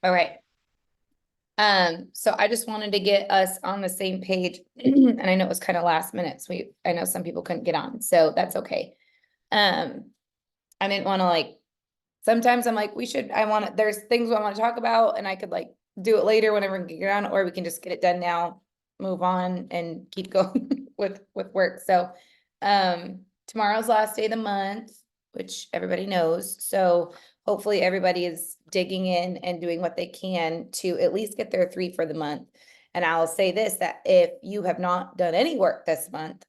All right. So I just wanted to get us on the same page. And I know it was kind of last minute. So I know some people couldn't get on, so that's okay. Um, I didn't want to sometimes I'm like, there's things I want to talk about and I could do it later whenever we can get on, or we can just get it done now, move on and keep going with work. So, tomorrow's last day of the month, which everybody knows. So hopefully everybody is digging in and doing what they can to at least get their 3 for the month. And I'll say this, that if you have not done any work this month,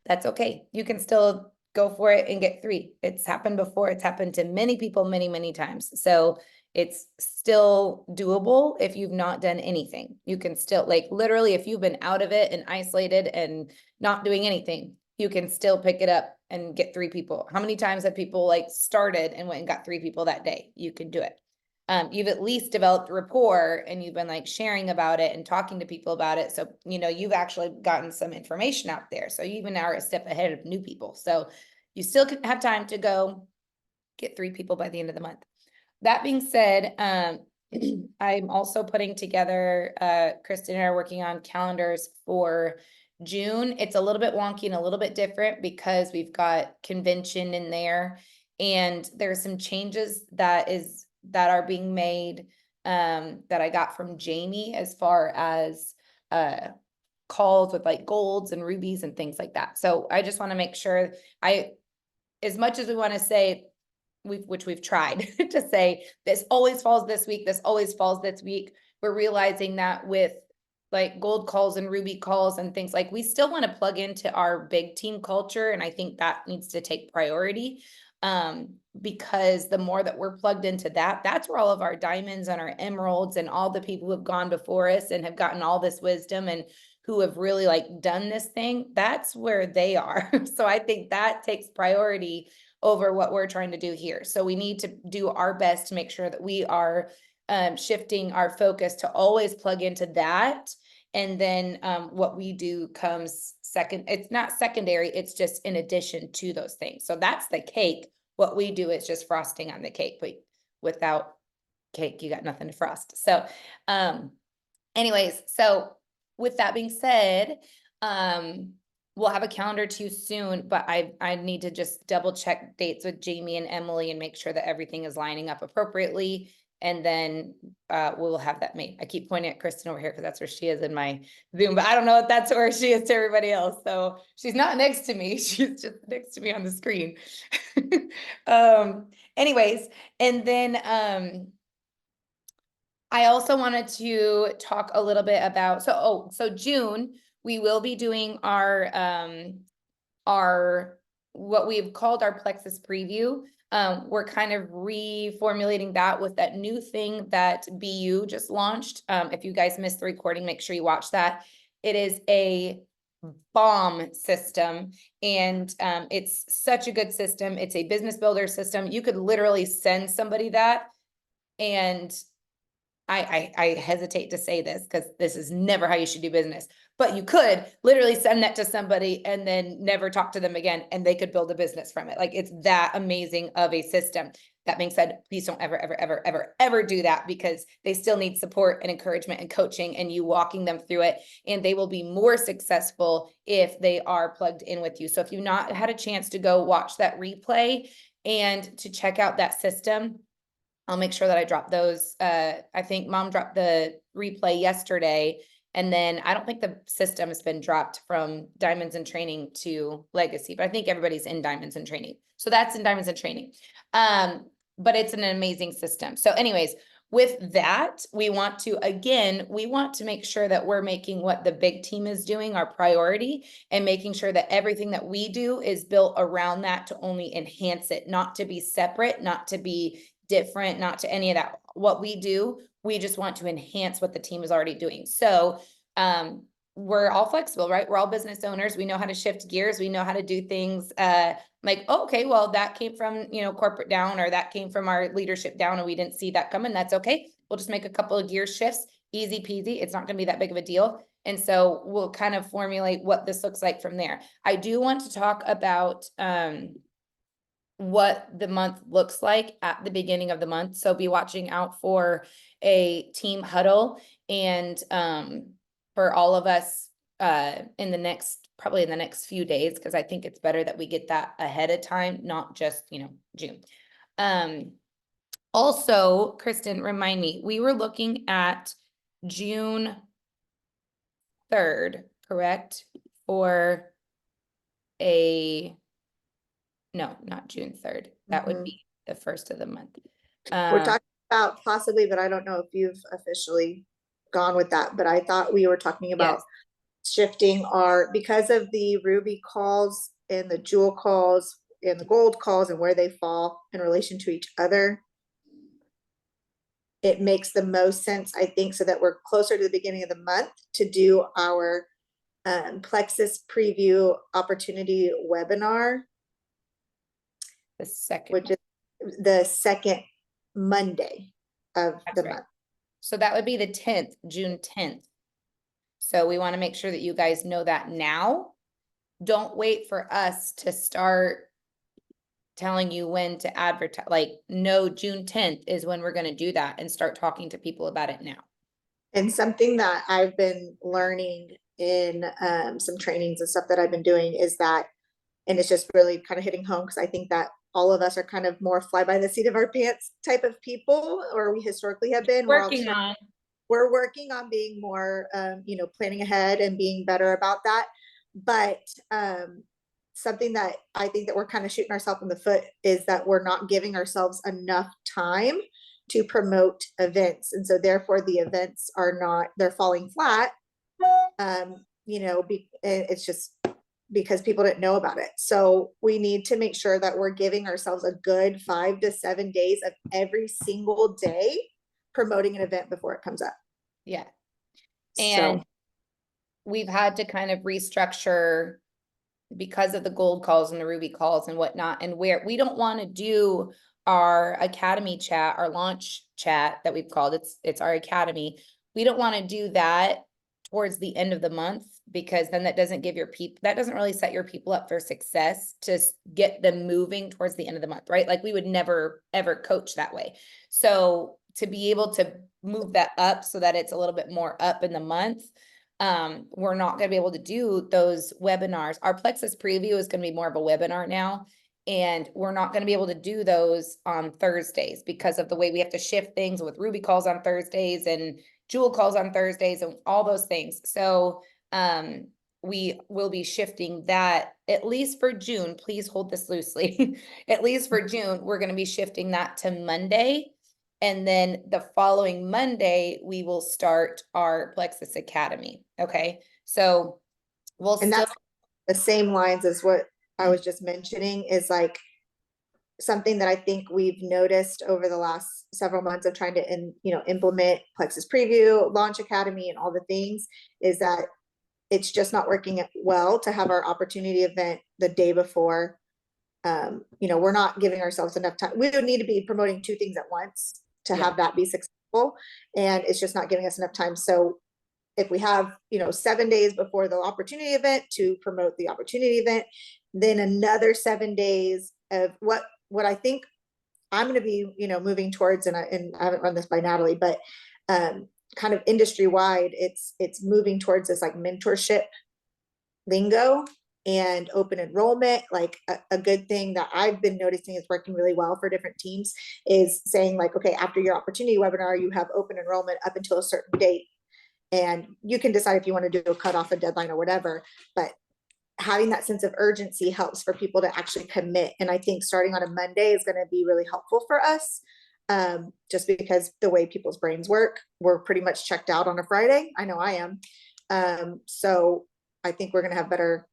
that's okay. You can still go for it and get 3. It's happened before. It's happened to many people many, many times. So it's still doable if you've not done anything. You can still, literally, if you've been out of it and isolated and not doing anything, you can still pick it up and get 3 people. How many times have people started and went and got 3 people that day? You can do it. You've at least developed rapport and you've been sharing about it and talking to people about it. So, you've actually gotten some information out there. So you even are a step ahead of new people. So you still have time to go get 3 people by the end of the month. That being said, I'm also putting together, Kristen and I are working on calendars for June. It's a little bit wonky and a little bit different because we've got convention in there and there's some changes that are being made, that I got from Jamie as far as, calls with golds and rubies and things like that. So I just want to make sure as much as we want to say, which we've tried to say, this always falls this week, this always falls this week. We're realizing that with gold calls and ruby calls and things, we still want to plug into our big team culture. And I think that needs to take priority. Because the more that we're plugged into that, that's where all of our diamonds and our emeralds and all the people who have gone before us and have gotten all this wisdom and who have really done this thing, that's where they are. So I think that takes priority over what we're trying to do here. So we need to do our best to make sure that we are, shifting our focus to always plug into that. And then, what we do comes second. It's not secondary, it's just in addition to those things. So that's the cake. What we do is just frosting on the cake, but without cake, you got nothing to frost. So, anyways, so with that being said, we'll have a calendar too soon, but I need to just double check dates with Jamie and Emily and make sure that everything is lining up appropriately. And then, we'll have that made. I keep pointing at Kristen over here because that's where she is in my Zoom, but I don't know if that's where she is to everybody else. So she's not next to me. She's just next to me on the screen. Anyways, and then, I also wanted to talk a little bit about, so June, we will be doing our, what we've called our Plexus preview. We're kind of reformulating that with that new thing that BU just launched. If you guys missed the recording, make sure you watch that. It is a bomb system and, it's such a good system. It's a business builder system. You could literally send somebody that, and I hesitate to say this because this is never how you should do business, but you could literally send that to somebody and then never talk to them again, and they could build a business from it. It's that amazing of a system. That being said, please don't ever, ever, ever, ever, ever do that, because they still need support and encouragement and coaching and you walking them through it. And they will be more successful if they are plugged in with you. So if you've not had a chance to go watch that replay and to check out that system, I'll make sure that I drop those. I think Mom dropped the replay yesterday, and then I don't think the system has been dropped from Diamonds and Training to Legacy, but I think everybody's in Diamonds and Training. So that's in Diamonds and Training. But it's an amazing system. So anyways, with that, we want to make sure that we're making what the big team is doing our priority, and making sure that everything that we do is built around that to only enhance it, not to be separate, not to be different, not to any of that. What we do, we just want to enhance what the team is already doing. So, we're all flexible, right? We're all business owners. We know how to shift gears. We know how to do things, okay, well, that came from, corporate down, or that came from our leadership down and we didn't see that coming. That's okay. We'll just make a couple of gear shifts, easy peasy. It's not going to be that big of a deal. And so we'll kind of formulate what this looks like from there. I do want to talk about, what the month looks like at the beginning of the month. So be watching out for a team huddle and for all of us in the next, probably in the next few days, because I think it's better that we get that ahead of time, not just, you know, June. Also, Kristen, remind me, we were looking at June 3rd, correct? For no, not June 3rd. That would be the first of the month. We're talking about possibly, but I don't know if you've officially gone with that, but I thought we were talking about shifting because of the Ruby calls and the Jewel calls and the Gold calls and where they fall in relation to each other. It makes the most sense, I think, so that we're closer to the beginning of the month to do our Plexus preview opportunity webinar. The second, which is the second Monday of the month. So that would be the 10th, June 10th. So we want to make sure that you guys know that now. Don't wait for us to start telling you when to advertise. Like, no, June 10th is when we're going to do that and start talking to people about it now. And something that I've been learning in some trainings and stuff that I've been doing is that, and it's just really kind of hitting home, because I think that all of us are kind of more fly by the seat of our pants type of people, or we historically have been. We're working on being more, you know, planning ahead and being better about that. But something that I think that we're kind of shooting ourselves in the foot is that we're not giving ourselves enough time to promote events. And so therefore the events are not, they're falling flat. You know, it's just because people didn't know about it. So we need to make sure that we're giving ourselves a good 5 to 7 days of every single day promoting an event before it comes up. Yeah. And we've had to kind of restructure because of the Gold calls and the Ruby calls and whatnot, and where we don't want to do our academy chat, our launch chat that we've called, it's our academy. We don't want to do that towards the end of the month, because then that doesn't give your people, that doesn't really set your people up for success to get them moving towards the end of the month, right? Like, we would never ever coach that way. So to be able to move that up so that it's a little bit more up in the month, we're not going to be able to do those webinars. Our Plexus preview is going to be more of a webinar now, and we're not going to be able to do those on Thursdays because of the way we have to shift things with Ruby calls on Thursdays and Jewel calls on Thursdays and all those things. So we will be shifting that, at least for June. Please hold this loosely. At least for June, we're going to be shifting that to Monday. And then the following Monday, we will start our Plexus Academy. Okay. So we'll and that's the same lines as what I was just mentioning, is like something that I think we've noticed over the last several months of trying to, implement Plexus Preview, Launch Academy, and all the things, is that it's just not working well to have our opportunity event the day before. We're not giving ourselves enough time. We would need to be promoting 2 things at once to have that be successful, and it's just not giving us enough time. So if we have, 7 days before the opportunity event to promote the opportunity event, then another 7 days of what I think I'm going to be, moving towards, and I haven't run this by Natalie, but kind of industry wide, it's moving towards this like mentorship lingo and open enrollment. Like a good thing that I've been noticing is working really well for different teams is saying like, okay, after your opportunity webinar, you have open enrollment up until a certain date. And you can decide if you want to do a cutoff, a deadline, or whatever, but having that sense of urgency helps for people to actually commit. And I think starting on a Monday is going to be really helpful for us. Just because the way people's brains work, we're pretty much checked out on a Friday. I know I am. So I think we're going to have better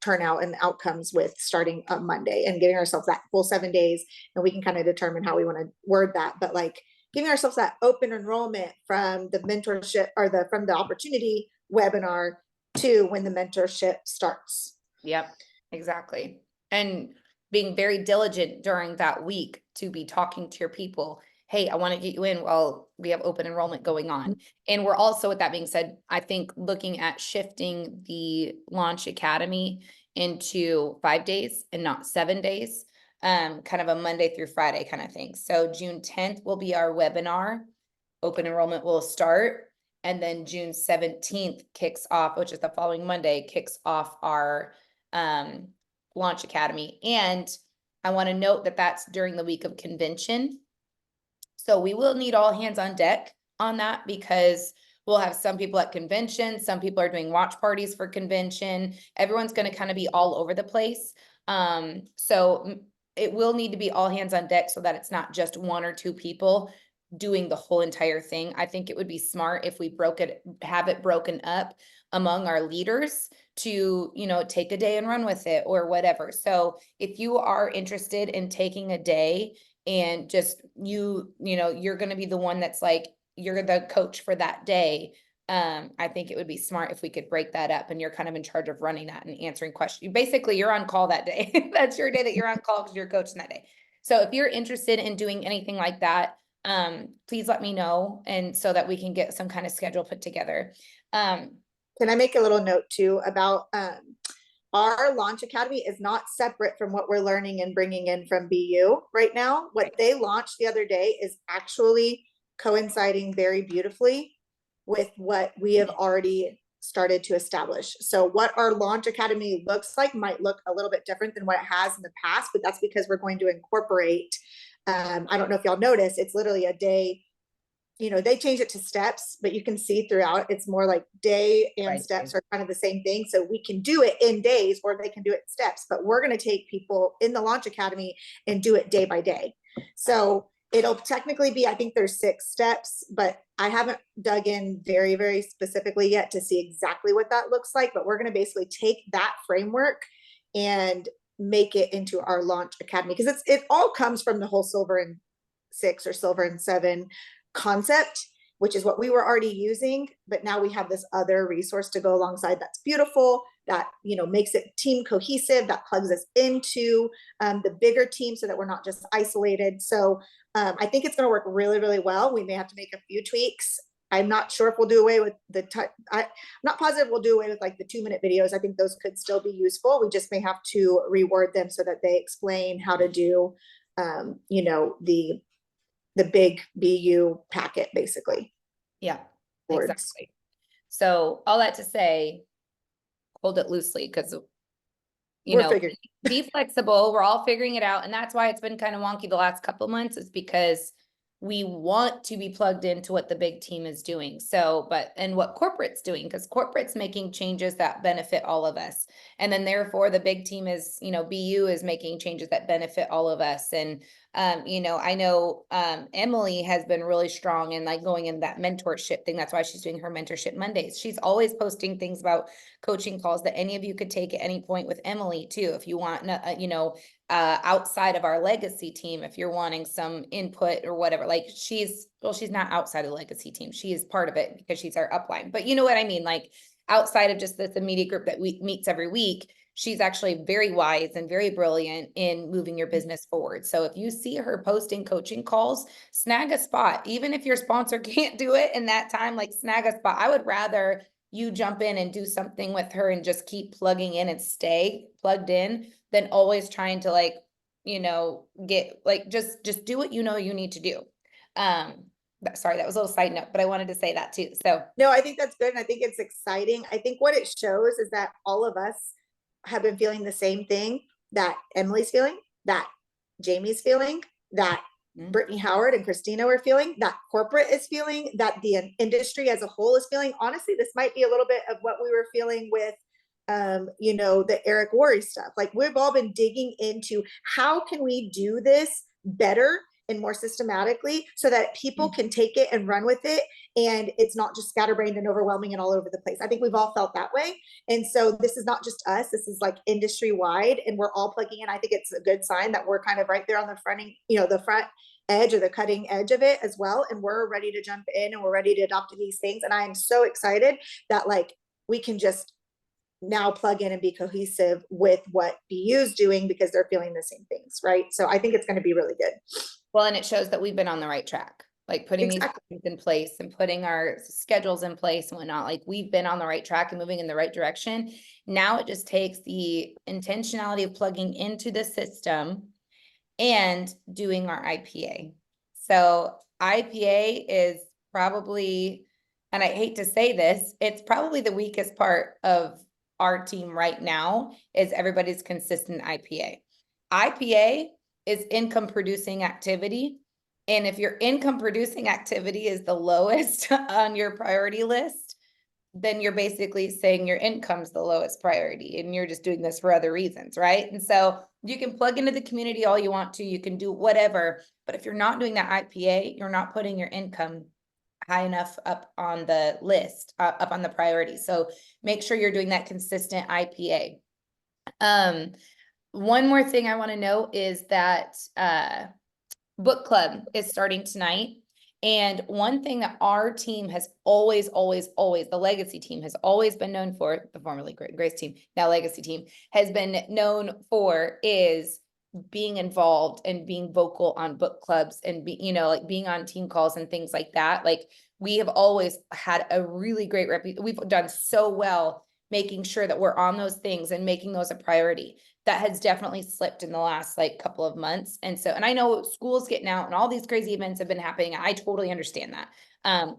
turnout and outcomes with starting on Monday and giving ourselves that full 7 days, and we can kind of determine how we want to word that. But like giving ourselves that open enrollment from the mentorship or from the opportunity webinar to when the mentorship starts. Yep, exactly. And being very diligent during that week to be talking to your people. Hey, I want to get you in while we have open enrollment going on. And we're also, with that being said, I think looking at shifting the Launch Academy into 5 days and not 7 days, kind of a Monday through Friday kind of thing. So June 10th will be our webinar. Open enrollment will start. And then June 17th kicks off, which is the following Monday, kicks off our Launch Academy. And I want to note that that's during the week of convention. So we will need all hands on deck on that, because we'll have some people at convention, some people are doing watch parties for convention. Everyone's going to kind of be all over the place. So it will need to be all hands on deck so that it's not just 1 or 2 people doing the whole entire thing. I think it would be smart if we have it broken up among our leaders to, take a day and run with it or whatever. So if you are interested in taking a day and just you're going to be the one that's like, you're the coach for that day. I think it would be smart if we could break that up and you're kind of in charge of running that and answering questions. Basically, you're on call that day. That's your day that you're on call because you're coaching that day. So if you're interested in doing anything like that, please let me know, and so that we can get some kind of schedule put together. Can I make a little note too about our Launch Academy is not separate from what we're learning and bringing in from BU right now. What they launched the other day is actually coinciding very beautifully with what we have already started to establish. So what our Launch Academy looks like might look a little bit different than what it has in the past, but that's because we're going to incorporate, I don't know if y'all notice, it's literally a day, they change it to steps, but you can see throughout it's more like day and Right. steps are kind of the same thing. So we can do it in days or they can do it in steps, but we're going to take people in the Launch Academy and do it day by day. So it'll technically be, I think there's 6 steps, but I haven't dug in very, very specifically yet to see exactly what that looks like. But we're going to basically take that framework and make it into our Launch Academy, because it all comes from the whole Silver and 6 or Silver and 7 concept, which is what we were already using. But now we have this other resource to go alongside that's beautiful, that makes it team cohesive, that plugs us into the bigger team so that we're not just isolated. So I think it's going to work really, really well. We may have to make a few tweaks. I'm not sure if we'll do away with I'm not positive we'll do away with like the 2-minute videos. I think those could still be useful. We just may have to reword them so that they explain how to do, the big BU packet, basically. Yeah, Boards. exactly. So all that to say, hold it loosely, because be flexible. We're all figuring it out. And that's why it's been kind of wonky the last couple of months, is because we want to be plugged into what the big team is doing. So, and what corporate's doing, because corporate's making changes that benefit all of us. And then therefore the big team is, BU is making changes that benefit all of us. And, I know, Emily has been really strong in like going in that mentorship thing. That's why she's doing her mentorship Mondays. She's always posting things about coaching calls that any of you could take at any point with Emily too. If you want, outside of our legacy team, if you're wanting some input or whatever, like she's not outside of the legacy team. She is part of it because she's our upline, but you know what I mean? Like outside of just this immediate group that we meets every week, she's actually very wise and very brilliant in moving your business forward. So if you see her posting coaching calls, snag a spot. Even if your sponsor can't do it in that time, like snag a spot. I would rather you jump in and do something with her and just keep plugging in and stay plugged in than always trying to get just do what you need to do. Sorry, that was a little side note, but I wanted to say that too. So no, I think that's good. And I think it's exciting. I think what it shows is that all of us have been feeling the same thing that Emily's feeling, that Jamie's feeling, that Brittany Howard and Christina were feeling, that corporate is feeling, that the industry as a whole is feeling. Honestly, this might be a little bit of what we were feeling with the Eric Worre stuff. Like we've all been digging into how can we do this better and more systematically so that people can take it and run with it. And it's not just scatterbrained and overwhelming and all over the place. I think we've all felt that way. And so this is not just us, this is like industry wide and we're all plugging in. I think it's a good sign that we're kind of right there on the the front edge or the cutting edge of it as well. And we're ready to jump in and we're ready to adopt these things. And I am so excited that like we can just now plug in and be cohesive with what BU's doing because they're feeling the same things, right? So I think it's going to be really good. Well, and it shows that we've been on the right track. like putting these Exactly. things in place and putting our schedules in place and whatnot. Like we've been on the right track and moving in the right direction. Now it just takes the intentionality of plugging into the system and doing our IPA. So IPA is probably, and I hate to say this, it's probably the weakest part of our team right now is everybody's consistent IPA. IPA is income producing activity. And if your income producing activity is the lowest on your priority list, then you're basically saying your income's the lowest priority and you're just doing this for other reasons, right? And so you can plug into the community all you want to, you can do whatever, but if you're not doing that IPA, you're not putting your income high enough up on the list, up on the priority. So make sure you're doing that consistent IPA. One more thing I want to know is that book club is starting tonight. And one thing that our team has always, the legacy team has always been known for, the formerly Grace team, now legacy team, has been known for is being involved and being vocal on book clubs and like being on team calls and things like that. Like we have always had a really great reputation. We've done so well making sure that we're on those things and making those a priority. That has definitely slipped in the last like couple of months. And so, and I know school's getting out and all these crazy events have been happening. I totally understand that.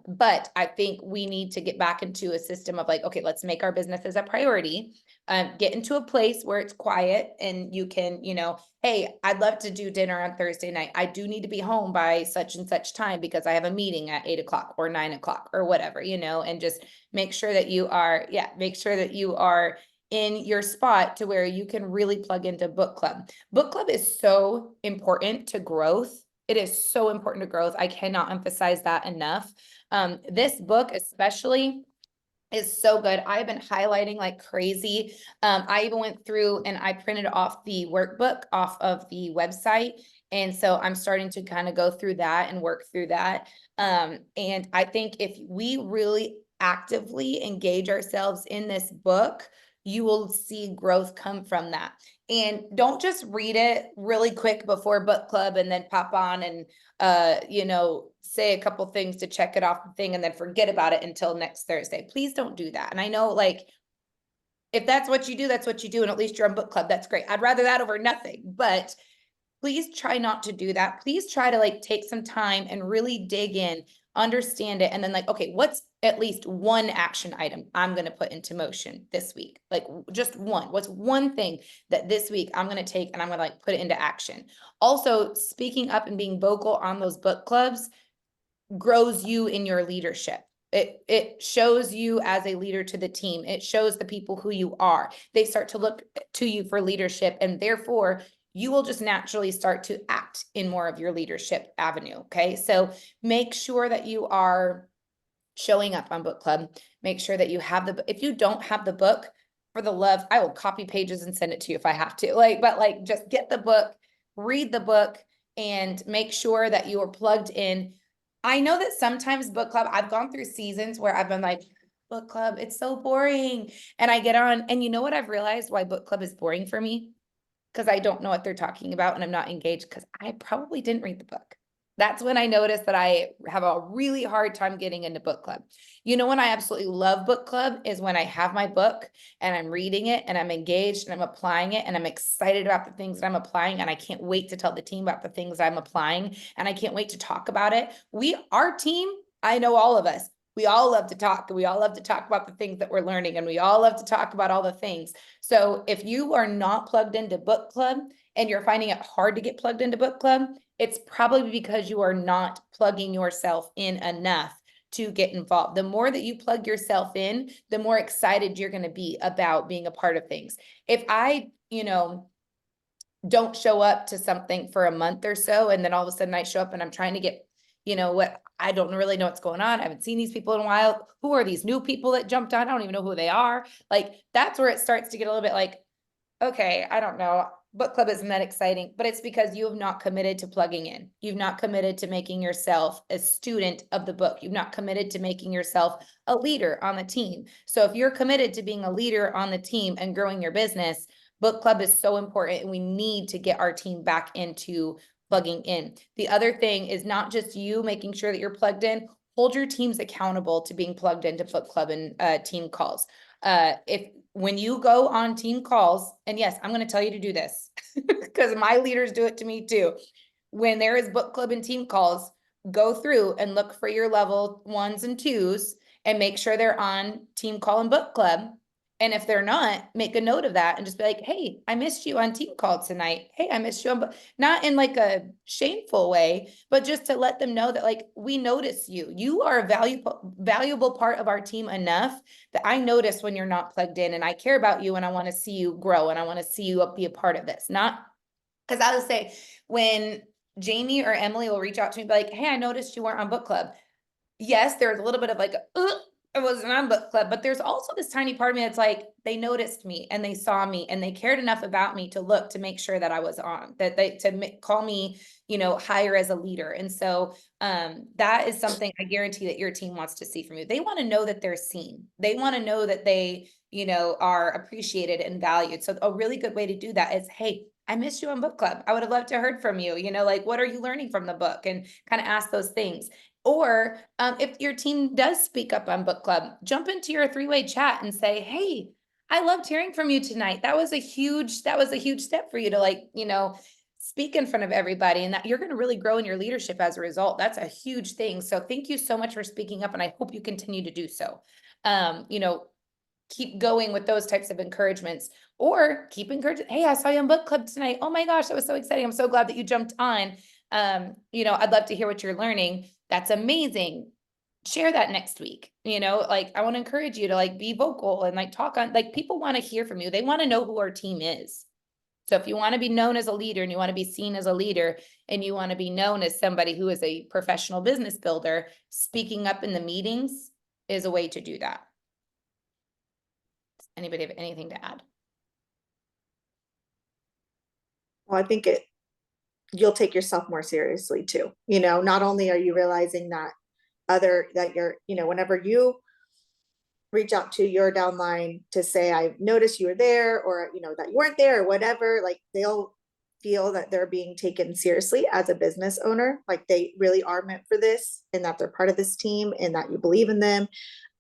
But I think we need to get back into a system of like, okay, let's make our businesses a priority. Get into a place where it's quiet and you can, hey, I'd love to do dinner on Thursday night. I do need to be home by such and such time because I have a meeting at 8 o'clock or 9 o'clock or whatever, and just make sure that you are, in your spot to where you can really plug into book club. Book club is so important to growth. It is so important to growth. I cannot emphasize that enough. This book especially is so good. I've been highlighting like crazy. I even went through and I printed off the workbook off of the website. And so I'm starting to kind of go through that and work through that. And I think if we really actively engage ourselves in this book, you will see growth come from that. And don't just read it really quick before book club and then pop on and say a couple things to check it off the thing and then forget about it until next Thursday. Please don't do that. And I know like if that's what you do, that's what you do. And at least you're on book club. That's great. I'd rather that over nothing, but please try not to do that. Please try to like take some time and really dig in, understand it. And then like, okay, what's at least one action item I'm going to put into motion this week? Like just one, what's one thing that this week I'm going to take and I'm going to like put it into action. Also speaking up and being vocal on those book clubs grows you in your leadership. It shows you as a leader to the team. It shows the people who you are. They start to look to you for leadership, and therefore you will just naturally start to act in more of your leadership avenue. Okay. So make sure that you are showing up on book club. Make sure that you have if you don't have the book, for the love, I will copy pages and send it to you if I have to. But just get the book, read the book, and make sure that you are plugged in. I know that sometimes book club, I've gone through seasons where I've been like, book club, it's so boring. And I get on, and you know what I've realized why book club is boring for me? Because I don't know what they're talking about and I'm not engaged because I probably didn't read the book. That's when I noticed that I have a really hard time getting into book club. When I absolutely love book club is when I have my book and I'm reading it and I'm engaged and I'm applying it and I'm excited about the things that I'm applying and I can't wait to tell the team about the things I'm applying and I can't wait to talk about it. Our team, I know all of us, we all love to talk and we all love to talk about the things that we're learning and we all love to talk about all the things. So if you are not plugged into book club and you're finding it hard to get plugged into book club, it's probably because you are not plugging yourself in enough to get involved. The more that you plug yourself in, the more excited you're going to be about being a part of things. If I, don't show up to something for a month or so, and then all of a sudden I show up and I'm trying to get, what I don't really know what's going on. I haven't seen these people in a while. Who are these new people that jumped on? I don't even know who they are. Like, that's where it starts to get a little bit like, okay, I don't know. Book club isn't that exciting, but it's because you have not committed to plugging in. You've not committed to making yourself a student of the book. You've not committed to making yourself a leader on the team. So if you're committed to being a leader on the team and growing your business, book club is so important. And we need to get our team back into plugging in. The other thing is not just you making sure that you're plugged in, hold your teams accountable to being plugged into book club and team calls. When you go on team calls, and yes, I'm going to tell you to do this because my leaders do it to me too. When there is book club and team calls, go through and look for your level 1s and 2s and make sure they're on team call and book club. And if they're not, make a note of that and just be like, hey, I missed you on team call tonight. Hey, I missed you on, not in like a shameful way, but just to let them know that like, we notice you. You are a valuable part of our team enough that I notice when you're not plugged in, and I care about you and I want to see you grow and I want to see you be a part of this. Not because I would say when Jamie or Emily will reach out to me, be like, hey, I noticed you weren't on book club. Yes, there's a little bit of like, I wasn't on book club, but there's also this tiny part of me that's like, they noticed me and they saw me and they cared enough about me to look to make sure that I was on, that they call me, higher as a leader. And so that is something I guarantee that your team wants to see from you. They want to know that they're seen. They want to know that they, are appreciated and valued. So a really good way to do that is, hey, I missed you on book club. I would have loved to heard from you, like, what are you learning from the book? And kind of ask those things. Or if your team does speak up on book club, jump into your 3-way chat and say, hey, I loved hearing from you tonight. That was a huge step for you to speak in front of everybody, and that you're going to really grow in your leadership as a result. That's a huge thing. So thank you so much for speaking up. And I hope you continue to do so. Keep going with those types of encouragements, or keep encouraging. Hey, I saw you on book club tonight. Oh my gosh, that was so exciting. I'm so glad that you jumped on. I'd love to hear what you're learning. That's amazing. Share that next week. I want to encourage you to be vocal and talk on, people want to hear from you. They want to know who our team is. So if you want to be known as a leader and you want to be seen as a leader and you want to be known as somebody who is a professional business builder, speaking up in the meetings is a way to do that. Does anybody have anything to add? Well, I think you'll take yourself more seriously too. Not only are you realizing that you're, whenever you reach out to your downline to say, I noticed you were there, or, that you weren't there or whatever, they'll feel that they're being taken seriously as a business owner. They really are meant for this, and that they're part of this team and that you believe in them.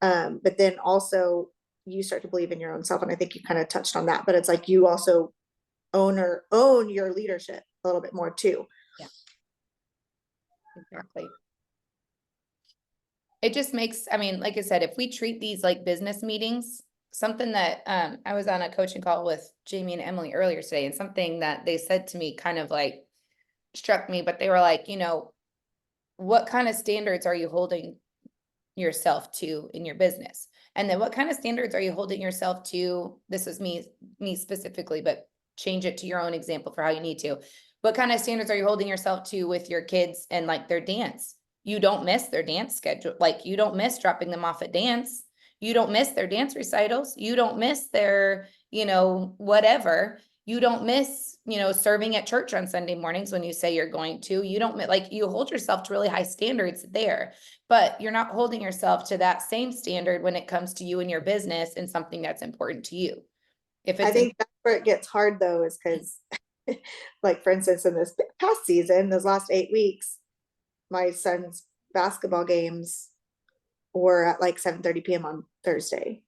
But then also you start to believe in your own self. And I think you kind of touched on that, but it's like you also own your leadership a little bit more too. Yeah, exactly. It just makes, like I said, if we treat these like business meetings, something that I was on a coaching call with Jamie and Emily earlier today, and something that they said to me kind of struck me, but they were like, what kind of standards are you holding yourself to in your business? And then what kind of standards are you holding yourself to? This is me specifically, but change it to your own example for how you need to. What kind of standards are you holding yourself to with your kids and their dance? You don't miss their dance schedule. You don't miss dropping them off at dance. You don't miss their dance recitals. You don't miss their, whatever. You don't miss, serving at church on Sunday mornings when you say you're going to. You don't you hold yourself to really high standards there, but you're not holding yourself to that same standard when it comes to you and your business and something that's important to you. I think that's where it gets hard though, is because for instance, in this past season, those last 8 weeks, my son's basketball games were at 7:30 p.m. on Thursday.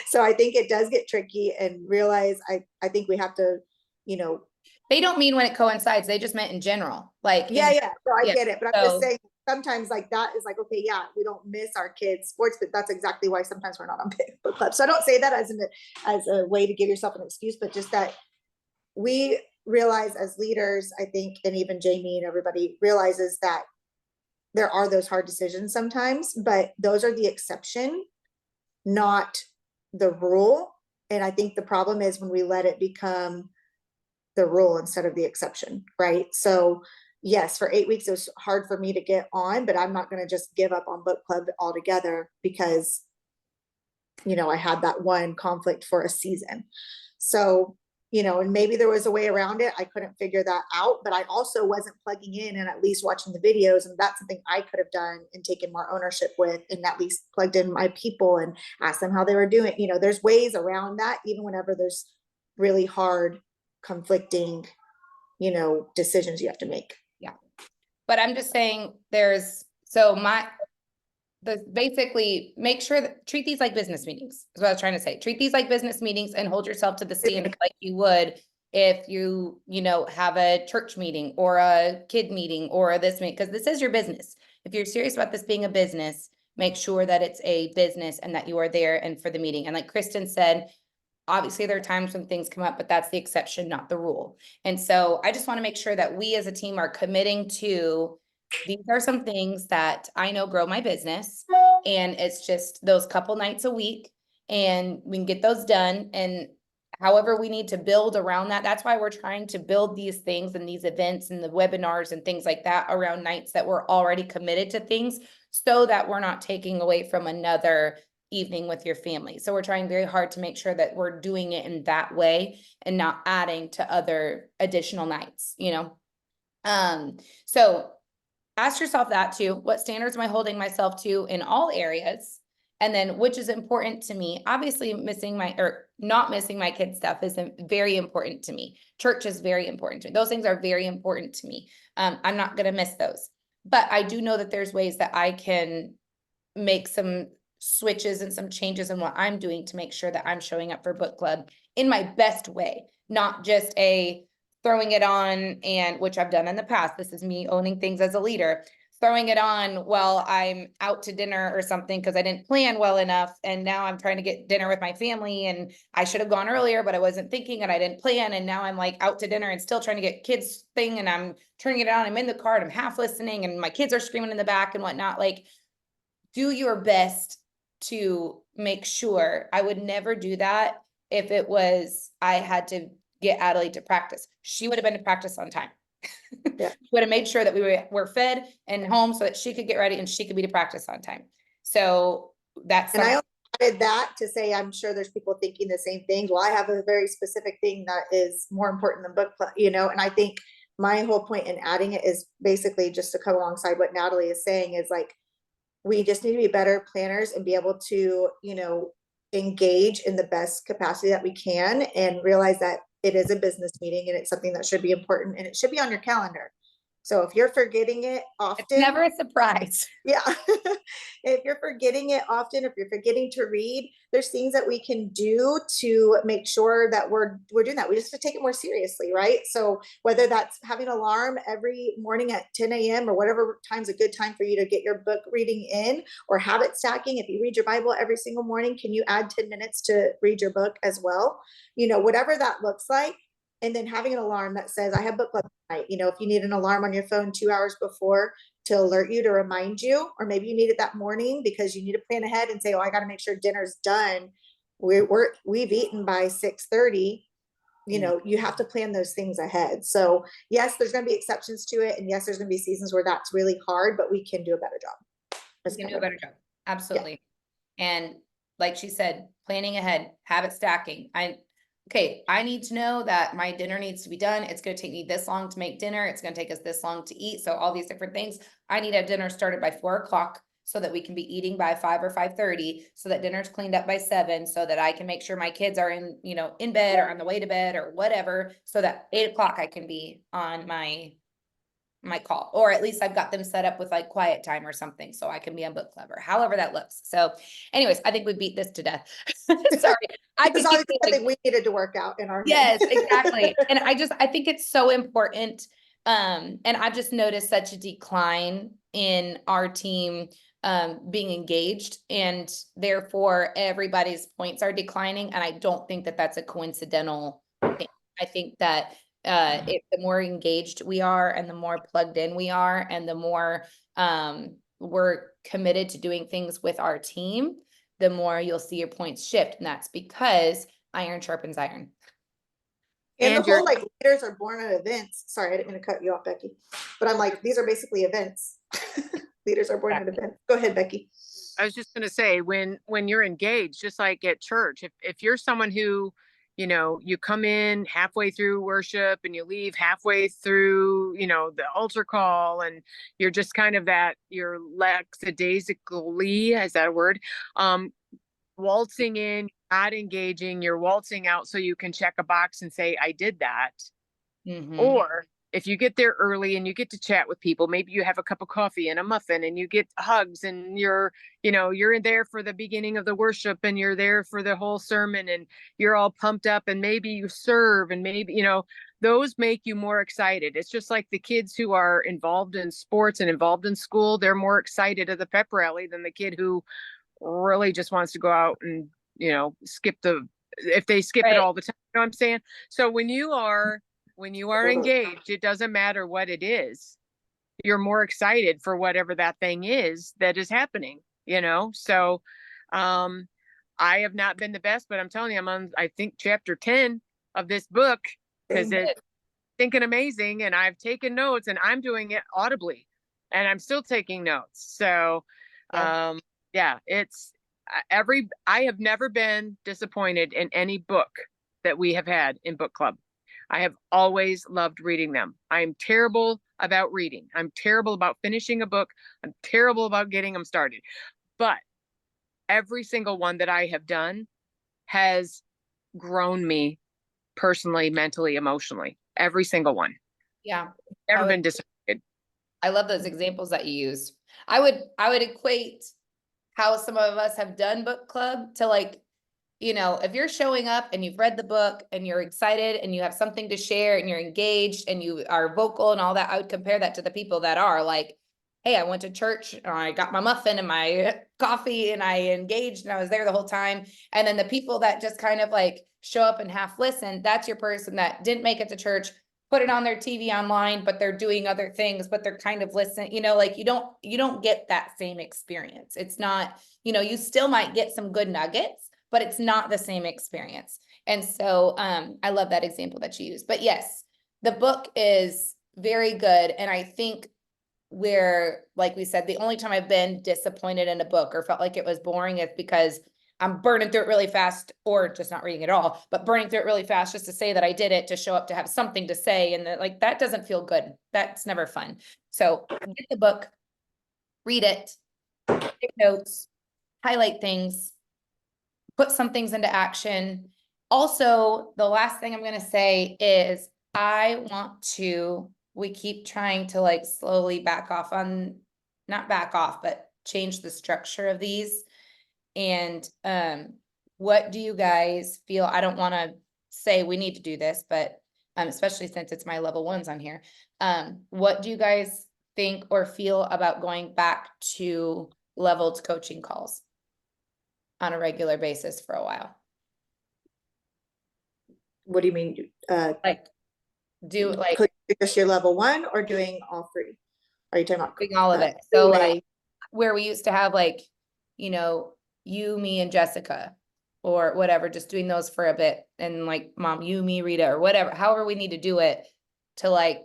So I think it does get tricky, and realize I think we have to, they don't mean when it coincides. They just meant in general. So I get it, but I'm just saying sometimes that is okay, yeah, we don't miss our kids' sports, but that's exactly why sometimes we're not on book club. So I don't say that as a way to give yourself an excuse, but just that we realize as leaders, I think, and even Jamie and everybody realizes that there are those hard decisions sometimes, but those are the exception, not the rule. And I think the problem is when we let it become the rule instead of the exception, right? So yes, for 8 weeks, it was hard for me to get on, but I'm not going to just give up on book club altogether because, I had that one conflict for a season. So, and maybe there was a way around it. I couldn't figure that out, but I also wasn't plugging in and at least watching the videos. And that's something I could have done and taken more ownership with, and at least plugged in my people and asked them how they were doing. There's ways around that, even whenever there's really hard, conflicting decisions you have to make. Yeah. But I'm just saying basically make sure that treat these like business meetings is what I was trying to say. Treat these like business meetings and hold yourself to the standard like you would if you have a church meeting or a kid meeting or this meeting, because this is your business. If you're serious about this being a business, make sure that it's a business and that you are there and for the meeting. And like Kristen said, obviously there are times when things come up, but that's the exception, not the rule. And so I just want to make sure that we as a team are committing to, these are some things that I know grow my business, and it's just those couple nights a week and we can get those done. And however we need to build around that, that's why we're trying to build these things and these events and the webinars and things like that around nights that we're already committed to things, so that we're not taking away from another evening with your family. So we're trying very hard to make sure that we're doing it in that way and not adding to other additional nights, So ask yourself that too. What standards am I holding myself to in all areas? And then which is important to me? Obviously not missing my kids' stuff is very important to me. Church is very important to me. Those things are very important to me. I'm not going to miss those. But I do know that there's ways that I can make some switches and some changes in what I'm doing to make sure that I'm showing up for book club in my best way, not just throwing it on, and which I've done in the past. This is me owning things as a leader, throwing it on while I'm out to dinner or something because I didn't plan well enough. And now I'm trying to get dinner with my family and I should have gone earlier, but I wasn't thinking and I didn't plan. And now I'm like out to dinner and still trying to get kids thing. And I'm turning it on. I'm in the car and I'm half listening and my kids are screaming in the back and whatnot. Like, do your best to make sure. I would never do that if it was, I had to get Adelaide to practice. She would have been to practice on time. Yeah. Would have made sure that we were fed and home so that she could get ready and she could be to practice on time. So that's, and I added that to say, I'm sure there's people thinking the same thing. Well, I have a very specific thing that is more important than book club, and I think my whole point in adding it is basically just to come alongside what Natalie is saying, is like, we just need to be better planners and be able to, engage in the best capacity that we can, and realize that it is a business meeting and it's something that should be important and it should be on your calendar. So if you're forgetting it often, it's never a surprise. Yeah. If you're forgetting it often, if you're forgetting to read, there's things that we can do to make sure that we're doing that. We just have to take it more seriously, right? So whether that's having an alarm every morning at 10 a.m. or whatever time's a good time for you to get your book reading in, or habit stacking. If you read your Bible every single morning, can you add 10 minutes to read your book as well? Whatever that looks like. And then having an alarm that says, I have book club tonight. If you need an alarm on your phone 2 hours before to alert you, to remind you, or maybe you need it that morning because you need to plan ahead and say, oh, I got to make sure dinner's done. We've eaten by 6:30. You have to plan those things ahead. So yes, there's going to be exceptions to it. And yes, there's going to be seasons where that's really hard, but we can do a better job. We can do a better job. Absolutely. Yeah. And like she said, planning ahead, habit stacking. I need to know that my dinner needs to be done. It's going to take me this long to make dinner. It's going to take us this long to eat. So all these different things, I need to have dinner started by 4 o'clock so that we can be eating by 5 or 5:30, so that dinner's cleaned up by 7, so that I can make sure my kids are in bed or on the way to bed or whatever, so that 8 o'clock I can be on my call, or at least I've got them set up with like quiet time or something so I can be on book club, or however that looks. So anyways, I think we beat this to death. Sorry. I think we needed to work out in our Yes, exactly. And I think it's so important. And I've just noticed such a decline in our team being engaged, and therefore everybody's points are declining. And I don't think that that's a coincidental thing. I think that if the more engaged we are and the more plugged in we are and the more we're committed to doing things with our team, the more you'll see your points shift. And that's because iron sharpens iron. And the whole leaders are born at events. Sorry, I didn't mean to cut you off, Becky. But I'm like, these are basically events. Leaders are born at events. Go ahead, Becky. I was just going to say, when you're engaged, just like at church, if you're someone who, you come in halfway through worship and you leave halfway through, the altar call, and you're just kind of you're lackadaisically, is that a word? Waltzing in, not engaging, you're waltzing out so you can check a box and say, I did that. Mhm. Or if you get there early and you get to chat with people, maybe you have a cup of coffee and a muffin and you get hugs and you're there for the beginning of the worship and you're there for the whole sermon and you're all pumped up and maybe you serve and maybe, those make you more excited. It's just like the kids who are involved in sports and involved in school, they're more excited at the pep rally than the kid who really just wants to go out and, if they skip it Right. all the time, you know what I'm saying? So when you are engaged, it doesn't matter what it is. You're more excited for whatever that thing is that is happening, So, I have not been the best, but I'm telling you, I'm on, I think, chapter 10 of this book because it's thinking amazing and I've taken notes and I'm doing it audibly and I'm still taking notes. So, yeah, it's I have never been disappointed in any book that we have had in book club. I have always loved reading them. I'm terrible about reading. I'm terrible about finishing a book. I'm terrible about getting them started. But every single one that I have done has grown me personally, mentally, emotionally. Every single one. Yeah. Never been disappointed. I love those examples that you use. I would equate how some of us have done book club to like, if you're showing up and you've read the book and you're excited and you have something to share and you're engaged and you are vocal and all that, I would compare that to the people that are like, hey, I went to church and I got my muffin and my coffee and I engaged and I was there the whole time. And then the people that just kind of like show up and half listen, that's your person that didn't make it to church, put it on their TV online, but they're doing other things, but they're kind of listening, like you don't get that same experience. It's not, you still might get some good nuggets, but it's not the same experience. And so I love that example that you use. But yes, the book is very good. And I think like we said, the only time I've been disappointed in a book or felt like it was boring is because I'm burning through it really fast or just not reading at all, but burning through it really fast just to say that I did it, to show up, to have something to say. And that doesn't feel good. That's never fun. So get the book, read it, take notes, highlight things, put some things into action. Also, the last thing I'm going to say is we keep trying to like slowly not back off, but change the structure of these. And what do you guys feel? I don't want to say we need to do this, but especially since it's my level ones on here. What do you guys think or feel about going back to leveled coaching calls on a regular basis for a while? What do you mean? Like Just your level one or doing all three? Are you talking about doing all of it? So like where we used to have like, you, me, and Jessica or whatever, just doing those for a bit, and like mom, you, me, Rita, or whatever, however we need to do it to like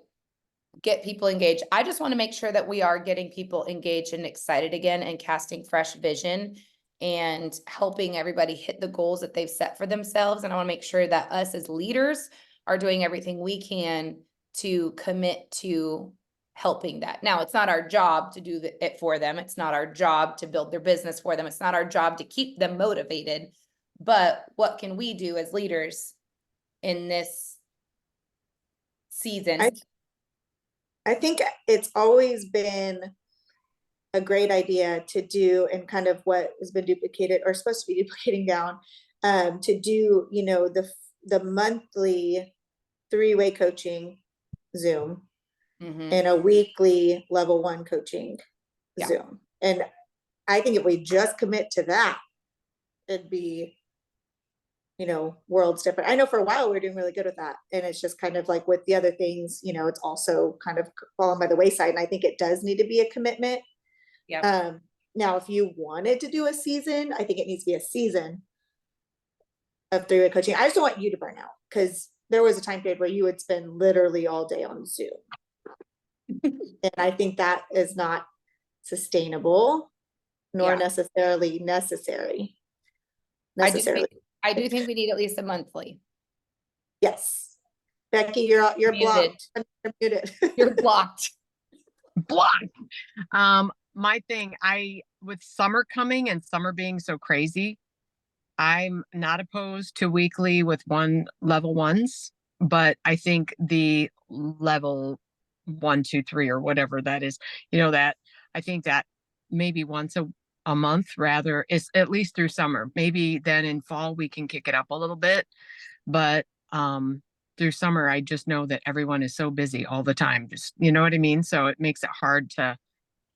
get people engaged. I just want to make sure that we are getting people engaged and excited again and casting fresh vision and helping everybody hit the goals that they've set for themselves. And I want to make sure that us as leaders are doing everything we can to commit to helping that. Now, it's not our job to do it for them. It's not our job to build their business for them. It's not our job to keep them motivated. But what can we do as leaders in this season? I think it's always been a great idea to do, and kind of what has been duplicated or supposed to be duplicating down, to do, the monthly 3-way coaching Zoom and a weekly level 1 coaching Zoom. And I think if we just commit to that, it'd be, worlds different. I know for a while we were doing really good with that. And it's just kind of like with the other things, it's also kind of fallen by the wayside. And I think it does need to be a commitment. Yeah. Now, if you wanted to do a season, I think it needs to be a season of 3-way coaching. I just don't want you to burn out, because there was a time period where you would spend literally all day on Zoom. And I think that is not sustainable, nor necessarily necessary. I do think we need at least a monthly. Yes. Becky, you're blocked. You're muted. You're blocked. Blocked. My thing, with summer coming and summer being so crazy, I'm not opposed to weekly with level ones, but I think the level 1, 2, 3, or whatever that is, that I think that maybe once a month rather is at least through summer. Maybe then in fall we can kick it up a little bit, but through summer I just know that everyone is so busy all the time. Just, you know what I mean? So it makes it hard to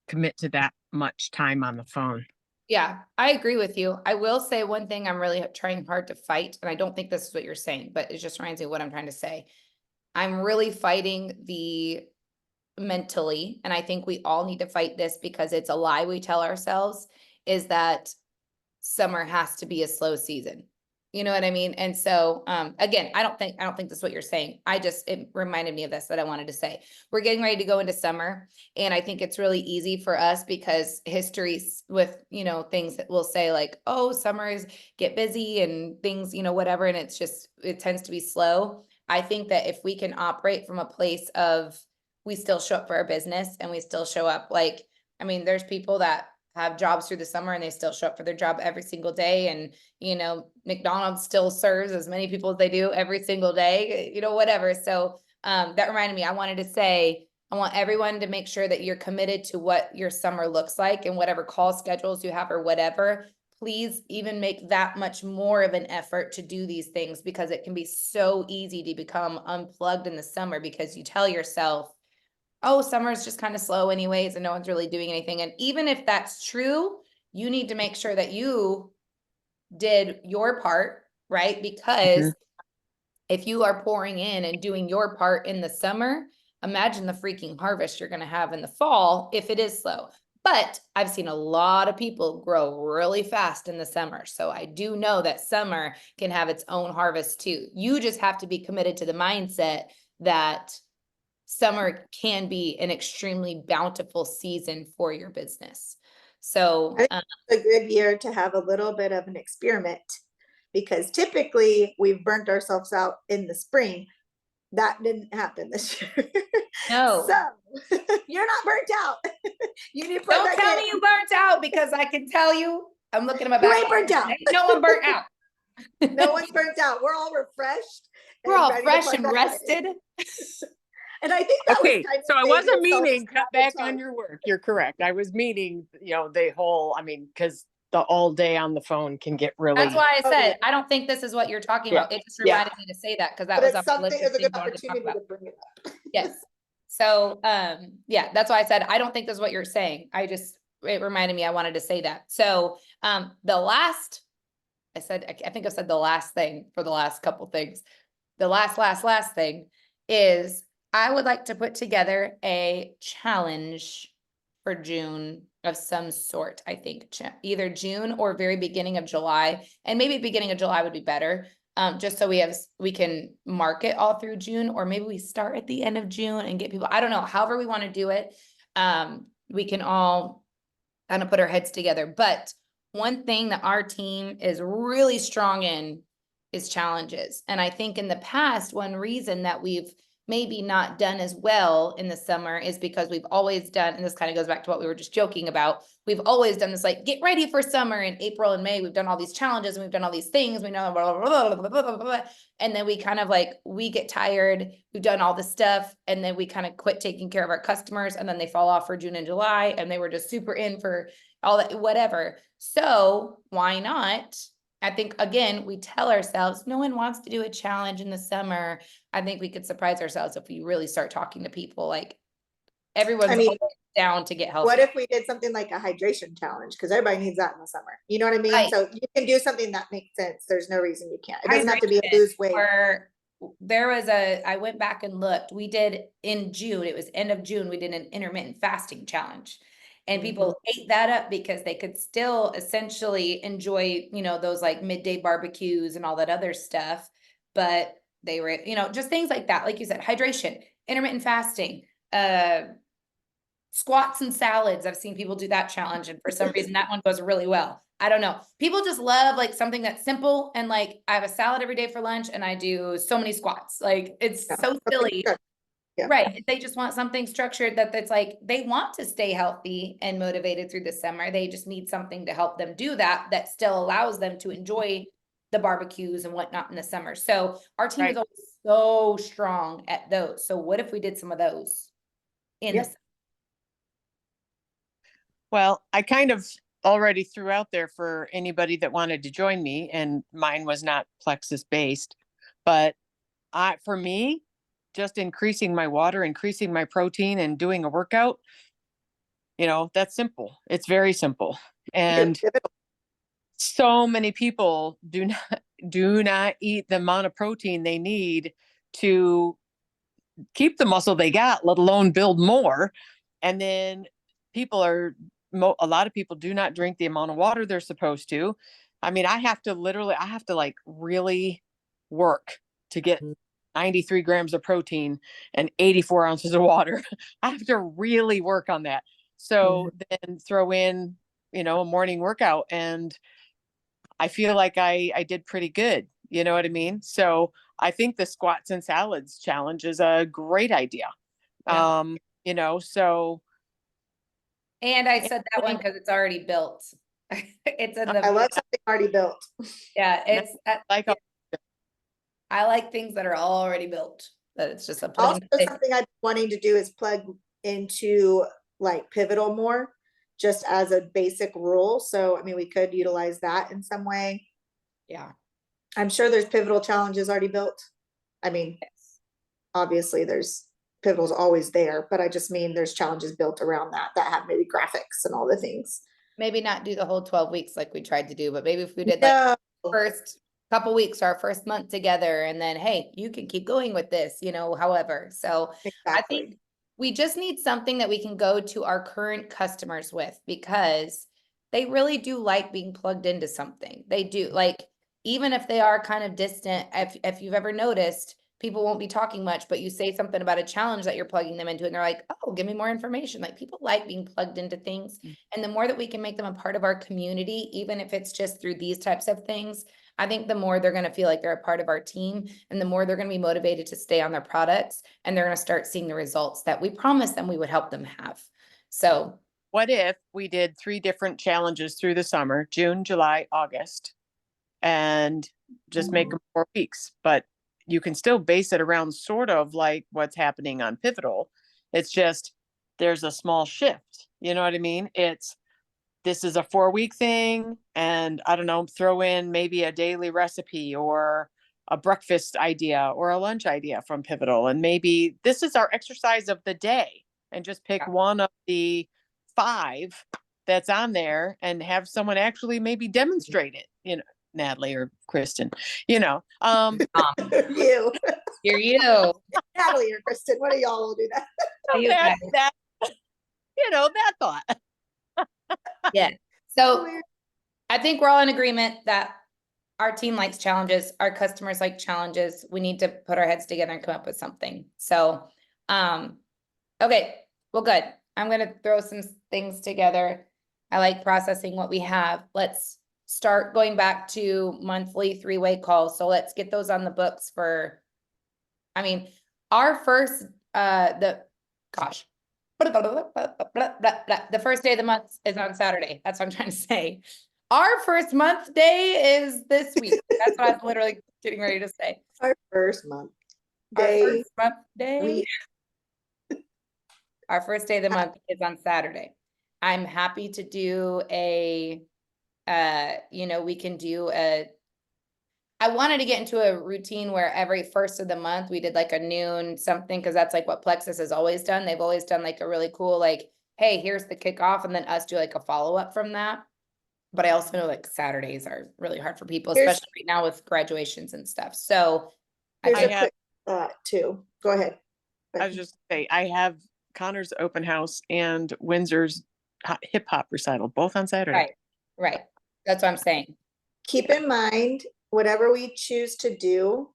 commit to that much time on the phone. Yeah, I agree with you. I will say one thing I'm really trying hard to fight, and I don't think this is what you're saying, but it just reminds me of what I'm trying to say. I'm really fighting the mentally, and I think we all need to fight this because it's a lie we tell ourselves, is that summer has to be a slow season. You know what I mean? And so, again, I don't think this is what you're saying. It reminded me of this that I wanted to say. We're getting ready to go into summer, and I think it's really easy for us because history with, things that will say like, oh, summers get busy and things, whatever. And it tends to be slow. I think that if we can operate from a place of, we still show up for our business and we still show up there's people that have jobs through the summer and they still show up for their job every single day. And, McDonald's still serves as many people as they do every single day, whatever. So that reminded me, I wanted to say, I want everyone to make sure that you're committed to what your summer looks like and whatever call schedules you have or whatever. Please even make that much more of an effort to do these things because it can be so easy to become unplugged in the summer because you tell yourself, oh, summer is just kind of slow anyways, and no one's really doing anything. And even if that's true, you need to make sure that you did your part, right? Because if you are pouring in and doing your part in the summer, imagine the freaking harvest you're going to have in the fall if it is slow. But I've seen a lot of people grow really fast in the summer. So I do know that summer can have its own harvest too. You just have to be committed to the mindset that summer can be an extremely bountiful season for your business. So it's a good year to have a little bit of an experiment because typically we've burnt ourselves out in the spring. That didn't happen this year. no, So you're not burnt out. You need to put don't back tell in. me you burnt out because I can tell you, I'm looking at my You back. ain't burnt out. No one burnt out. No one's burnt out. We're all refreshed. We're all ready to fresh plug and back rested. in. And I think that Okay, was kind of so I maybe wasn't a meaning cut back on self-sabotage. your work. You're correct. I was meaning, the whole, because the all day on the phone can get really. That's why I Oh, yeah. said, I don't think this is what you're talking Yeah. about. It just Yeah. reminded me to say that because that But was it's on my list something, of it's a things good I wanted to talk opportunity about. to bring it up. Yes. So, yeah, that's why I said, I don't think that's what you're saying. It reminded me, I wanted to say that. So, I think I said the last thing for the last couple things. The last thing is I would like to put together a challenge for June of some sort. I think either June or very beginning of July, and maybe beginning of July would be better. Just so we can mark it all through June, or maybe we start at the end of June and get people, I don't know, however we want to do it. We can all kind of put our heads together. But one thing that our team is really strong in is challenges. And I think in the past, one reason that we've maybe not done as well in the summer is because we've always done, and this kind of goes back to what we were just joking about, we've always done this like, get ready for summer in April and May, we've done all these challenges and we've done all these things, we know, blah, blah, blah, blah, blah, blah, and then we kind of we get tired, we've done all this stuff, and then we kind of quit taking care of our customers, and then they fall off for June and July, and they were just super in for all that, whatever. So why not? I think, again, we tell ourselves no one wants to do a challenge in the summer. I think we could surprise ourselves if we really start talking to people. Everyone's always down to get healthy. What if we did something like a hydration challenge? Because everybody needs that in the summer. You know what I mean? Right. So you can do something that makes sense. There's no reason you can't. It doesn't have to be a lose weight. I went back and looked. We did in June, it was end of June, we did an intermittent fasting challenge. And people ate that up because they could still essentially enjoy, those midday barbecues and all that other stuff. But they were, just things like that. Like you said, hydration, intermittent fasting, squats and salads. I've seen people do that challenge. And for some reason, that one goes really well. I don't know. People just love something that's simple. And I have a salad every day for lunch and I do so many squats. It's so silly. Yeah. Right. They just want something structured that's they want to stay healthy and motivated through the summer. They just need something to help them do that still allows them to enjoy the barbecues and whatnot in the summer. So our team is always so strong at those. So what if we did some of those in Yep. this? Well, I kind of already threw out there for anybody that wanted to join me, and mine was not plexus based, but for me, just increasing my water, increasing my protein and doing a workout, that's simple. It's very simple. And so many people do not eat the amount of protein they need to keep the muscle they got, let alone build more. And then a lot of people do not drink the amount of water they're supposed to. I mean, I have to like really work to get 93 grams of protein and 84 ounces of water. I have to really work on that. So then throw in, a morning workout, and I feel like I did pretty good. You know what I mean? So I think the squats and salads challenge is a great idea. Yeah. So. And I said that one because it's already built. It's in I the, love something already built. yeah, it's, Like, I like things that are already built, that it's just a plug Also, and play. something I'm wanting to do is plug into like Pivotal more, just as a basic rule. So, I mean, we could utilize that in some way. Yeah. I'm sure there's Pivotal challenges already built. I mean, Yes. obviously Pivotal's always there, but I just mean there's challenges built around that have maybe graphics and all the things. Maybe not do the whole 12 weeks like we tried to do, but maybe if we did like No, first couple weeks, our first month together, and then, hey, you can keep going with this, however. So I think exactly. we just need something that we can go to our current customers with, because they really do like being plugged into something. They do, like, even if they are kind of distant, if you've ever noticed, people won't be talking much, but you say something about a challenge that you're plugging them into, and they're like, oh, give me more information. Like, people like being plugged into things. And the more that we can make them a part of our community, even if it's just through these types of things, I think the more they're going to feel like they're a part of our team, and the more they're going to be motivated to stay on their products, and they're going to start seeing the results that we promised them we would help them have. So what if we did 3 different challenges through the summer, June, July, August, and just make them 4 weeks, but you can still base it around sort of like what's happening on Pivotal. It's just, there's a small shift. You know what I mean? This is a 4-week thing, and I don't know, throw in maybe a daily recipe or a breakfast idea or a lunch idea from Pivotal. And maybe this is our exercise of the day, and just pick one of the 5 that's on there and have someone actually maybe demonstrate it, Natalie or Kristen, You. you're you. Natalie or Kristen, one of y'all will do that. You that, guys. that, that thought. Yeah. So I think we're all in agreement that our team likes challenges. Our customers like challenges. We need to put our heads together and come up with something. So, okay, well, good. I'm going to throw some things together. I like processing what we have. Let's start going back to monthly 3-way calls. So let's get those on the books for, our first, the first day of the month is on Saturday. That's what I'm trying to say. Our first month day is this week. That's what I was literally getting ready to say. Our first month Our day. first month day. Our first day of the month is on Saturday. I'm happy to do we can do I wanted to get into a routine where every first of the month we did like a noon something, because that's like what Plexus has always done. They've always done like a really cool, like, hey, here's the kickoff, and then us do like a follow-up from that. But I also know like Saturdays are really hard for people, especially right now with graduations and stuff. So here's a quick thought too. Go ahead. I was just say, I have Connor's open house and Windsor's hip hop recital, both on Saturday. Right. That's what I'm saying. Keep in mind, whatever we choose to do,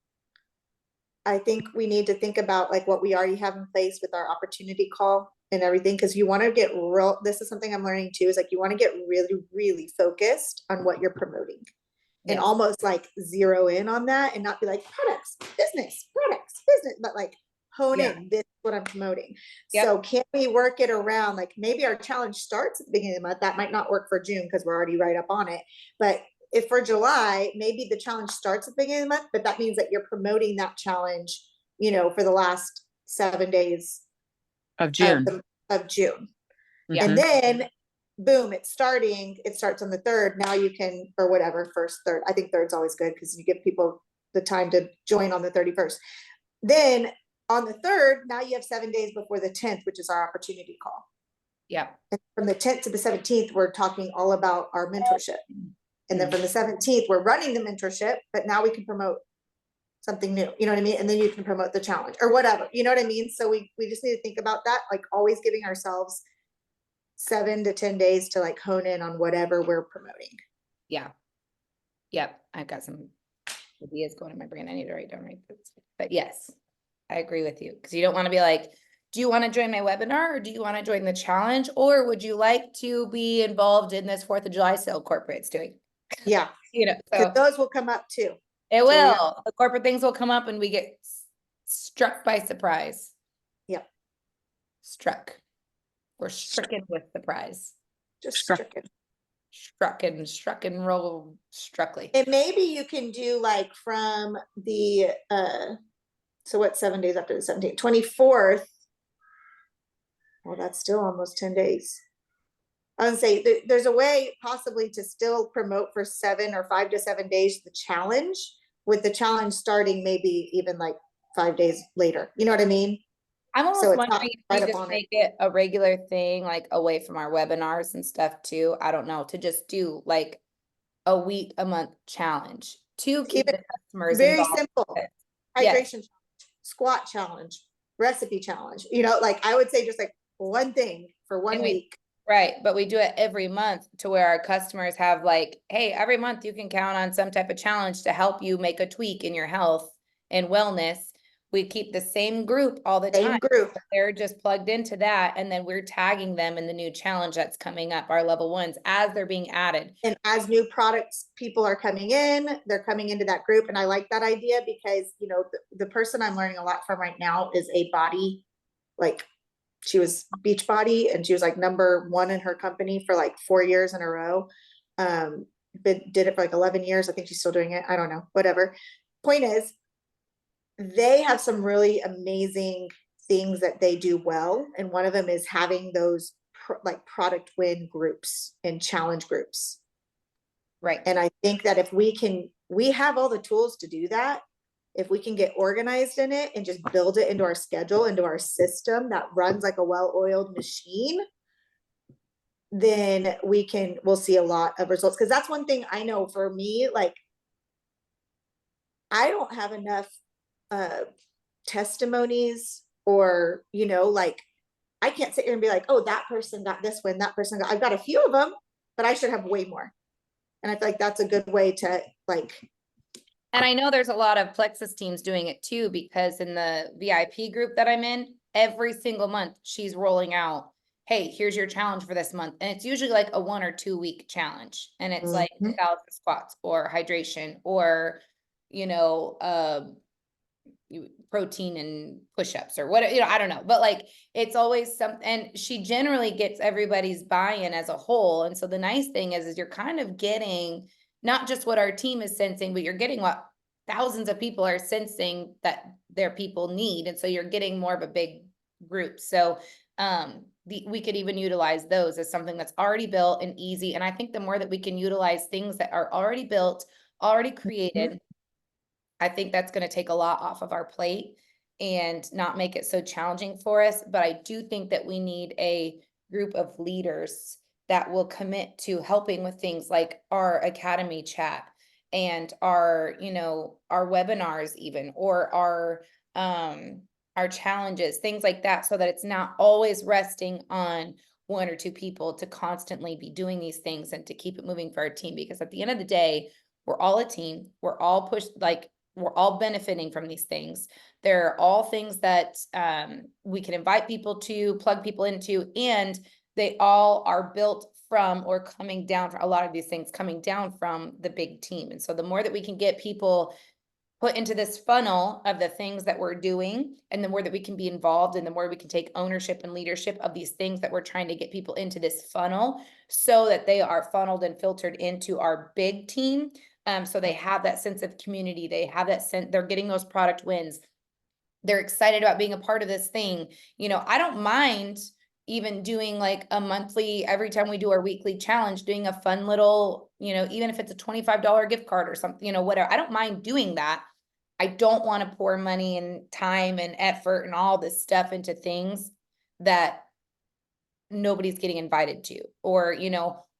I think we need to think about like what we already have in place with our opportunity call and everything, because you want to get this is something I'm learning too, is like you want to get really, really focused on what you're promoting. And almost like zero in on that and not be like products, business, but like hone in, this is what I'm promoting. So can we work it around? Like maybe our challenge starts at the beginning of the month. That might not work for June because we're already right up on it. But if for July, maybe the challenge starts at the beginning of the month, but that means that you're promoting that challenge, you know, for the last 7 days Of June. of June. Yeah. And then boom, it starts on the 3rd. Now you can, or whatever, 1st, 3rd. I think 3rd's always good because you give people the time to join on the 31st. Then on the 3rd, now you have 7 days before the 10th, which is our opportunity call. Yeah. And from the 10th to the 17th, we're talking all about our mentorship. And then from the 17th, we're running the mentorship, but now we can promote something new, you know what I mean? And then you can promote the challenge or whatever, you know what I mean? So we just need to think about that, like always giving ourselves 7 to 10 days to like hone in on whatever we're promoting. Yeah. Yep. I've got some ideas going in my brain. I need to write down this. But yes, I agree with you. Because you don't want to be like, do you want to join my webinar or do you want to join the challenge? Or would you like to be involved in this 4th of July sale corporate's doing? Yeah. You know, Because so those will come up too. it So we have- will. The corporate things will come up and we get struck by surprise. Yep. Struck. We're stricken with surprise. Just Struck. stricken. Roll struckly. And maybe you can do like from the, so what, 7 days after the 17th, 24th. Well, that's still almost 10 days. I would say there's a way possibly to still promote for 7 or 5 to 7 days the challenge, with the challenge starting maybe even like 5 days later. You know what I mean? I'm almost So it's not wondering if right we up just on it. make it a regular thing, like away from our webinars and stuff too. I don't know, to just do like a week, a month challenge to keep the customers Very involved. simple. Yes. Hydration challenge, squat challenge, recipe challenge. You know, like I would say just like one thing for 1 And week. Right, but we do it every month to where our customers have like, hey, every month you can count on some type of challenge to help you make a tweak in your health and wellness. We keep the same group all the Same time. group. They're just plugged into that, and then we're tagging them in the new challenge that's coming up, our level 1s, as they're being added. And as new products, people are coming in, they're coming into that group. And I like that idea because, you know, the person I'm learning a lot from right now is a body, like she was Beachbody and she was like #1 in her company for like 4 years in a row. Did it for like 11 years. I think she's still doing it. I don't know, whatever. Point is, they have some really amazing things that they do well. And one of them is having those like product win groups and challenge groups. Right. And I think that if we have all the tools to do that. If we can get organized in it and just build it into our schedule, into our system that runs like a well-oiled machine, then we'll see a lot of results. Cause that's one thing I know for me, like I don't have enough testimonies or, you know, like I can't sit here and be like, oh, that person got this win, that person I've got a few of them, but I should have way more. And I feel like that's a good way to like. And I know there's a lot of Plexus teams doing it too, because in the VIP group that I'm in, every single month she's rolling out, hey, here's your challenge for this month. And it's usually like a 1 or 2 week challenge. And it's like 1,000 squats or hydration or, you know, protein and push-ups or what, you know, I don't know, but like, it's always something, and she generally gets everybody's buy-in as a whole. And so the nice thing is you're kind of getting not just what our team is sensing, but you're getting what thousands of people are sensing that their people need. And so you're getting more of a big group. So, we could even utilize those as something that's already built and easy. And I think the more that we can utilize things that are already built, already created, I think that's going to take a lot off of our plate and not make it so challenging for us. But I do think that we need a group of leaders that will commit to helping with things like our academy chat and our, you know, our webinars even, or our challenges, things like that, so that it's not always resting on 1 or 2 people to constantly be doing these things and to keep it moving for our team. Because at the end of the day, we're all a team. We're all we're all benefiting from these things. They're all things that we can invite people to, plug people into, and they all are built from or coming down from a lot of these things coming down from the big team. And so the more that we can get people put into this funnel of the things that we're doing, and the more that we can be involved and the more we can take ownership and leadership of these things that we're trying to get people into this funnel, so that they are funneled and filtered into our big team. So they have that sense of community, they have that sense, they're getting those product wins, they're excited about being a part of this thing. I don't mind even doing like a monthly, every time we do our weekly challenge, doing a fun little, even if it's a $25 gift card or something, whatever. I don't mind doing that. I don't want to pour money and time and effort and all this stuff into things that nobody's getting invited to, or,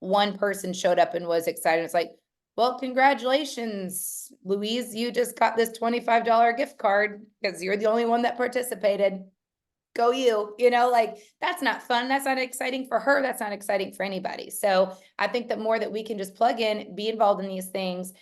one person showed up and was excited. It's like, well, congratulations, Louise, you just got this $25 gift card because you're the only one that participated. Go you, like, that's not fun. That's not exciting for her. That's not exciting for anybody. So I think the more that we can just plug in, be involved in these things,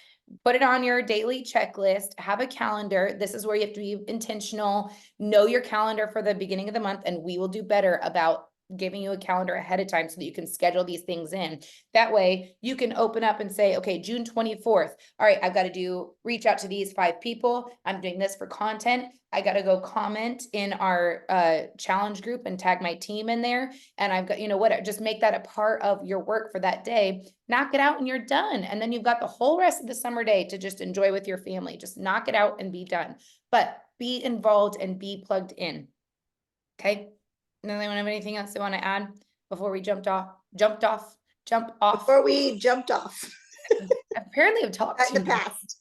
put it on your daily checklist, have a calendar. This is where you have to be intentional, know your calendar for the beginning of the month, and we will do better about giving you a calendar ahead of time so that you can schedule these things in. That way you can open up and say, okay, June 24th. All right, I've got to reach out to these 5 people. I'm doing this for content. I got to go comment in our challenge group and tag my team in there. And I've got, just make that a part of your work for that day. Knock it out and you're done. And then you've got the whole rest of the summer day to just enjoy with your family. Just knock it out and be done. But be involved and be plugged in. Okay. Does anyone have anything else they want to add before we jump off? Before we jumped off Apparently I've talked in the past.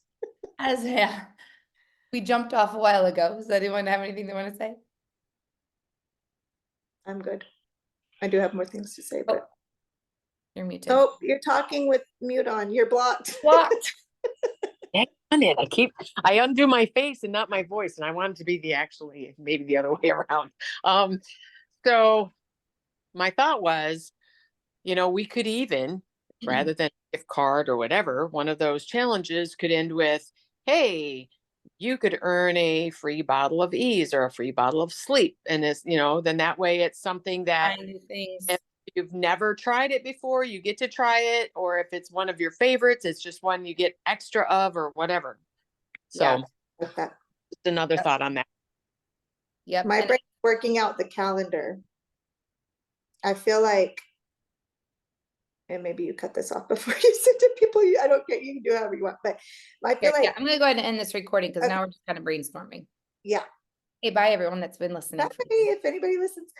We jumped off a while ago. Does anyone have anything they want to say? I'm good. I do have more things to say, but you're muted. Oh, you're talking with mute on. You're blocked. Blocked. Hang on it. I undo my face and not my voice, and I want it to be maybe the other way around. So my thought was, we could even, rather than a gift card or whatever, one of those challenges could end with, hey, you could earn a free bottle of ease or a free bottle of sleep. And it's, then that way it's something that if you've never tried it before, you get to try it. Or if it's one of your favorites, it's just one you get extra of or whatever. So just another thought on that. Yep. My brain's working out the calendar. I feel like, and maybe you cut this off before you send to people. I don't get, you can do however you want, but I feel like I'm going to go ahead and end this recording because now we're just kind of brainstorming. Yeah. Hey, bye everyone that's been listening. Bye, if anybody listens.